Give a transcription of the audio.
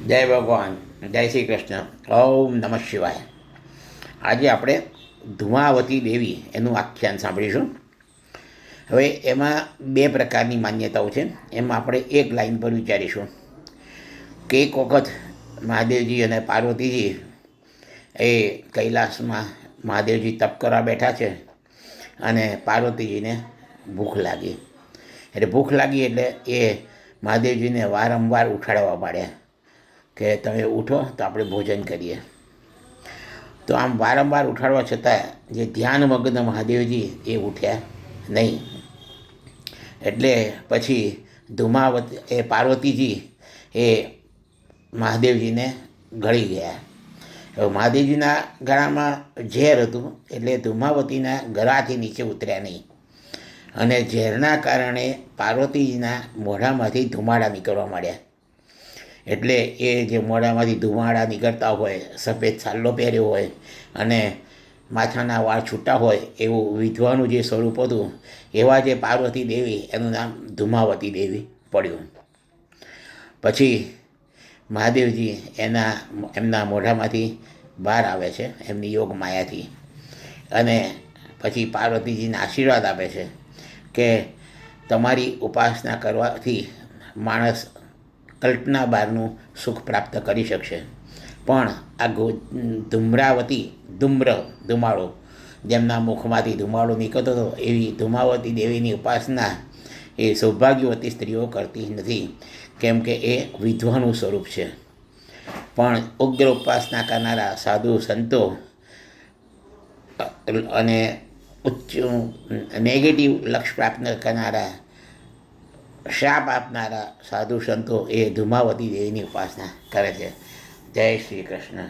જય ભગવાન, જય શ્રી કૃષ્ણ. ઓમ નમઃ શિવાય. આજે આપણે ધુમાવતી દેવી એનું આખ્યાન સાંભળીશું. હવે એમાં બે પ્રકારની માન્યતાઓ છે. એમાં આપણે એક લાઈન પર વિચારીશું કે એક વખત મહાદેવજી અને પાર્વતીજી એ કૈલાસમાં મહાદેવજી તપ કરવા બેઠા છે અને પાર્વતીજીને ભૂખ લાગી. એટલે ભૂખ લાગી એટલે એ મહાદેવજીને વારંવાર ઉઠાડવા માંડ્યા કે તમે ઉઠો તો આપણે ભોજન કરીએ. તો આમ વારંવાર ઉઠાડવા છતાં જે ધ્યાનમગ્ન મહાદેવજી એ ઉઠ્યા નહીં. એટલે પછી ધુમાવતી એ પાર્વતીજી એ મહાદેવજીને ગળી ગયા. હવે મહાદેવજીના ગળામાં ઝેર હતું એટલે ધુમાવતીના ગળાથી નીચે ઉતર્યા નહીં અને ઝેરના કારણે પાર્વતીજીના મોઢામાંથી ધુમાડા નીકળવા માંડ્યા. એટલે એ જે મોઢામાંથી ધુમાડા નીકળતા હોય, સફેદ સાલ્લો પહેર્યો હોય અને માથાના વાળ છૂટા હોય એવું વિધવાનું જે સ્વરૂપ હતું, એવા જે પાર્વતી દેવી એનું નામ ધુમાવતી દેવી પડ્યું. પછી મહાદેવજી એમના મોઢામાંથી બહાર આવે છે એમની યોગ માયાથી, અને પછી પાર્વતીજીને આશીર્વાદ આપે છે કે તમારી ઉપાસના કરવાથી માણસ કલ્પના બહારનું સુખ પ્રાપ્ત કરી શકશે. પણ આ ધુમાડો જેમના મુખમાંથી ધુમાડો નીકળતો હતો, એવી ધુમાવતી દેવીની ઉપાસના એ સૌભાગ્યવતી સ્ત્રીઓ કરતી નથી, કેમ કે એ વિધવાનું સ્વરૂપ છે. પણ ઉગ્ર ઉપાસના કરનારા સાધુ સંતો અને ઉચ્ચ નેગેટિવ લક્ષ્ય પ્રાપ્ત કરનારા, શાપ આપનારા સાધુ સંતો એ ધુમાવતી દેવીની ઉપાસના કરે છે. જય શ્રી કૃષ્ણ.